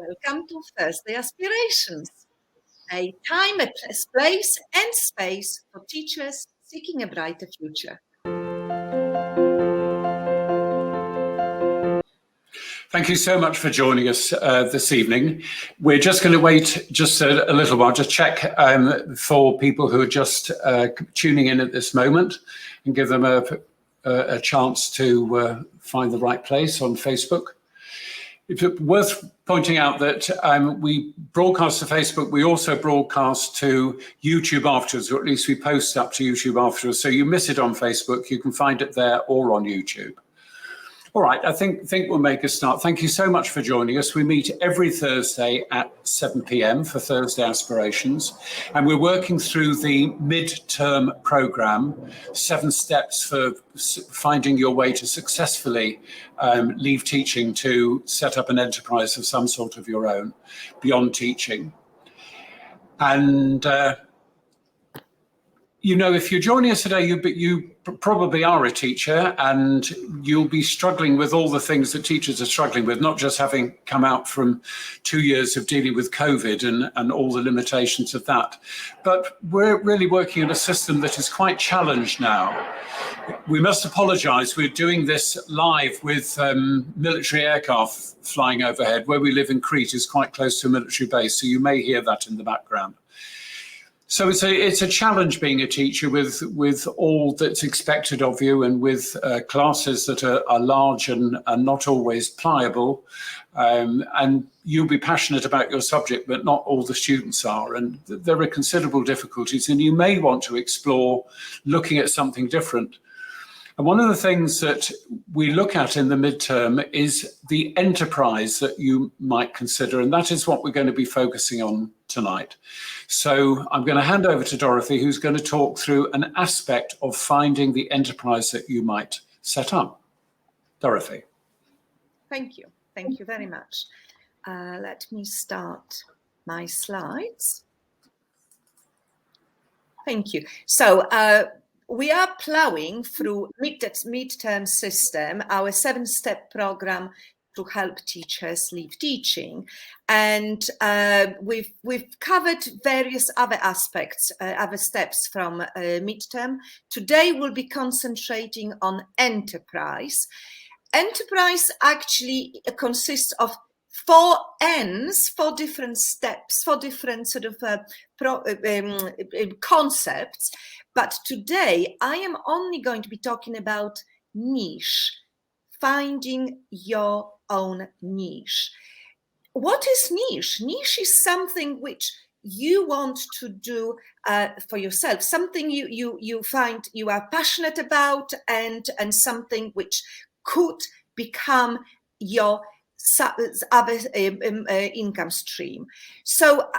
Welcome to Thursday Aspirations, a time, a place and space for teachers seeking a brighter future. Thank you so much for joining us this evening. We're just going to wait just a little while to check for people who are just tuning in at this moment and give them a chance to find the right place on Facebook. It's worth pointing out that we broadcast to Facebook. We also broadcast to YouTube afterwards, or at least we post up to YouTube afterwards. So you miss it on Facebook, you can find it there or on YouTube. All right, I think we'll make a start. Thank you so much for joining us. We meet every Thursday at 7 p.m. for Thursday Aspirations, and we're working through the mid-term program, 7 steps for finding your way to successfully leave teaching to set up an enterprise of some sort of your own beyond teaching. And you know, if you're joining us today, you probably are a teacher and you'll be struggling with all the things that teachers are struggling with, not just having come out from 2 years of dealing with COVID and all the limitations of that. But we're really working in a system that is quite challenged now. We must apologise. We're doing this live with military aircraft flying overhead. Where we live in Crete is quite close to a military base, so you may hear that in the background. So it's a challenge being a teacher with all that's expected of you, and with classes that are large and not always pliable. And you'll be passionate about your subject, but not all the students are. And there are considerable difficulties, and you may want to explore looking at something different. And one of the things that we look at in the midterm is the enterprise that you might consider, and that is what we're going to be focusing on tonight. So I'm going to hand over to Dorothy, who's going to talk through an aspect of finding the enterprise that you might set up. Dorothy. Thank you. Thank you very much. Let me start my slides. Thank you. So, we are plowing through midterm system, our 7-step program to help teachers leave teaching, and we've covered various other aspects, other steps from midterm. Today we'll be concentrating on enterprise. Enterprise actually consists of 4 N's, 4 different steps, 4 different sort of concepts. But today I am only going to be talking about niche, finding your own niche. What is niche? Niche is something which you want to do for yourself, something you find you are passionate about, and something which could become your other income stream. So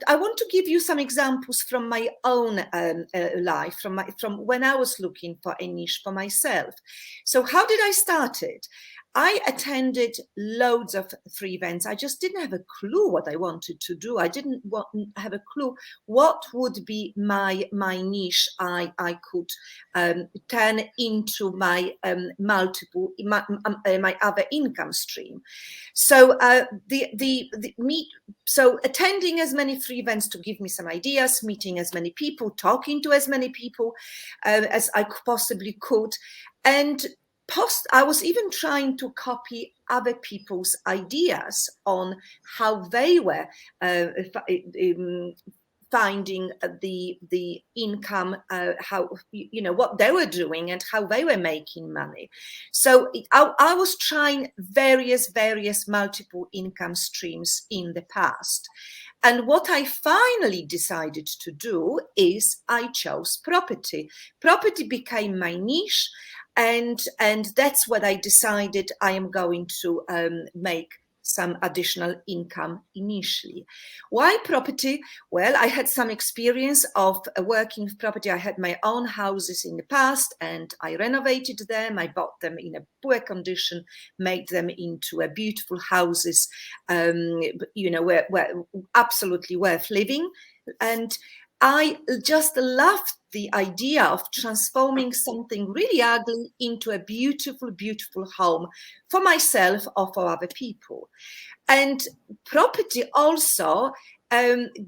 I want to give you some examples from my own life, from when I was looking for a niche for myself. So how did I start it? I attended loads of free events. I just didn't have a clue what I wanted to do. I didn't have a clue what would be my niche I could turn into my my other income stream. So so attending as many free events to give me some ideas, meeting as many people, talking to as many people as I possibly could, and I was even trying to copy other people's ideas on how they were finding the income, how, you know, what they were doing and how they were making money. So I was trying various multiple income streams in the past. And what I finally decided to do is I chose property. Property became my niche. And that's what I decided I am going to make some additional income initially. Why property? Well, I had some experience of working with property. I had my own houses in the past and I renovated them. I bought them in a poor condition, made them into a beautiful houses, you know, were absolutely worth living. And I just loved the idea of transforming something really ugly into a beautiful, beautiful home for myself or for other people. And property also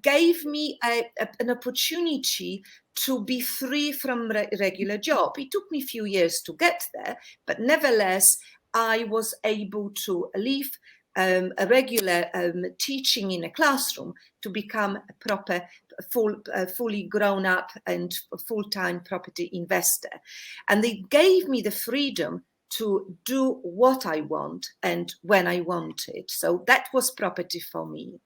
gave me an opportunity to be free from regular job. It took me a few years to get there, but nevertheless, I was able to leave a regular teaching in a classroom to become a proper, fully grown up and full-time property investor. And they gave me the freedom to do what I want and when I want it. So that was property for me.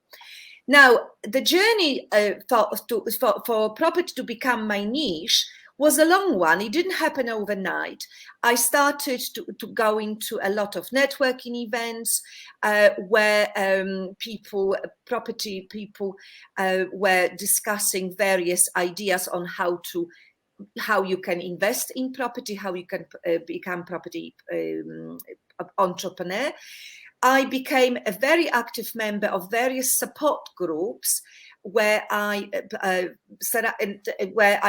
Now, the journey for property to become my niche was a long one. It didn't happen overnight. I started to go into a lot of networking events where property people were discussing various ideas on how you can invest in property, how you can become property entrepreneur. I became a very active member of various support groups where I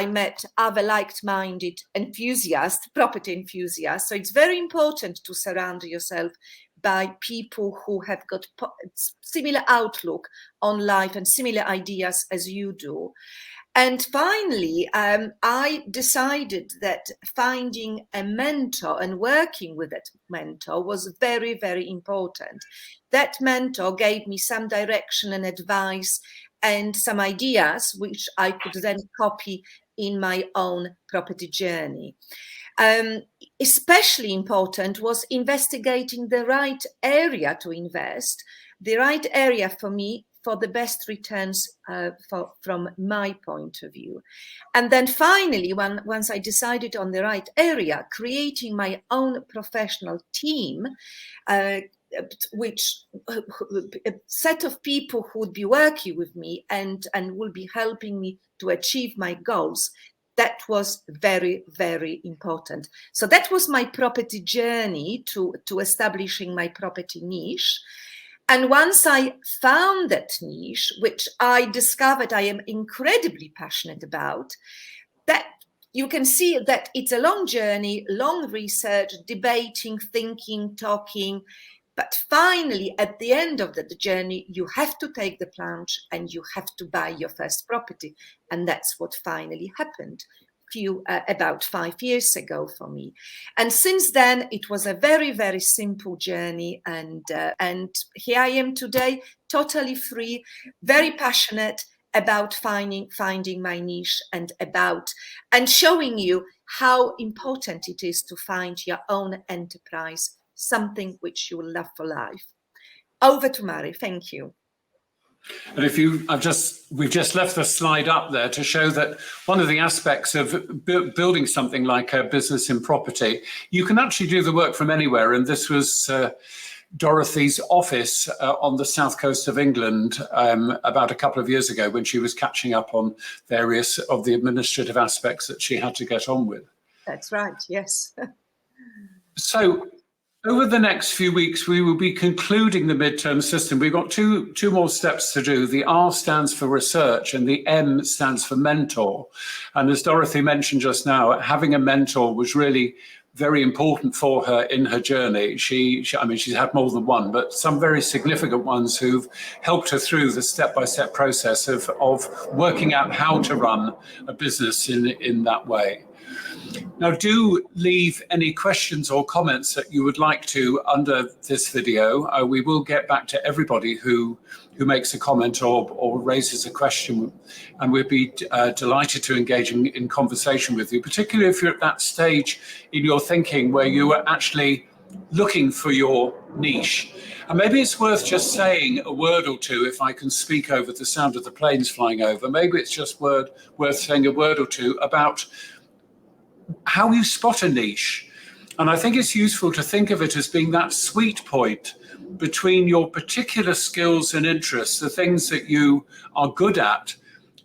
met other like-minded enthusiasts, property enthusiasts. So it's very important to surround yourself by people who have got similar outlook on life and similar ideas as you do. And finally, I decided that finding a mentor and working with that mentor was very, very important. That mentor gave me some direction and advice and some ideas, which I could then copy in my own property journey. Especially important was investigating the right area to invest, the right area for me, for the best returns from my point of view. And then finally, once I decided on the right area, creating my own professional team, which a set of people who would be working with me and will be helping me to achieve my goals. That was very, very important. So that was my property journey to establishing my property niche. And once I found that niche, which I discovered I am incredibly passionate about, that you can see that it's a long journey, long research, debating, thinking, talking. But finally, at the end of the journey, you have to take the plunge and you have to buy your first property. And that's what finally happened about 5 years ago for me. And since then, it was a very, very simple journey. And here I am today, totally free, very passionate about finding my niche and showing you how important it is to find your own enterprise, something which you will love for life. Over to Mary. Thank you. And we've just left the slide up there to show that one of the aspects of building something like a business in property, you can actually do the work from anywhere. And this was Dorothy's office on the south coast of England about a couple of years ago when she was catching up on various of the administrative aspects that she had to get on with. That's right, yes. So over the next few weeks, we will be concluding the midterm system. We've got two more steps to do. The R stands for research and the M stands for mentor. And as Dorothy mentioned just now, having a mentor was really very important for her in her journey. She's had more than one, but some very significant ones who've helped her through the step-by-step process of working out how to run a business in that way. Now, do leave any questions or comments that you would like to under this video. We will get back to everybody who makes a comment or raises a question, and we'd be delighted to engage in conversation with you, particularly if you're at that stage in your thinking where you are actually looking for your niche. And maybe it's worth just saying a word or two, if I can speak over the sound of the planes flying over. Maybe it's just worth saying a word or two about how you spot a niche. And I think it's useful to think of it as being that sweet point between your particular skills and interests, the things that you are good at,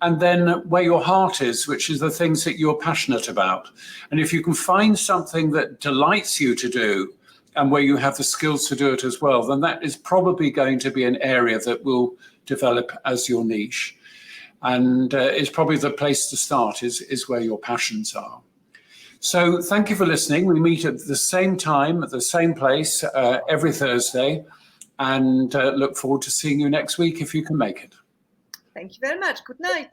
and then where your heart is, which is the things that you're passionate about. And if you can find something that delights you to do and where you have the skills to do it as well, then that is probably going to be an area that will develop as your niche. And it's probably the place to start is where your passions are. So thank you for listening. We meet at the same time, at the same place, every Thursday, and look forward to seeing you next week if you can make it. Thank you very much. Good night.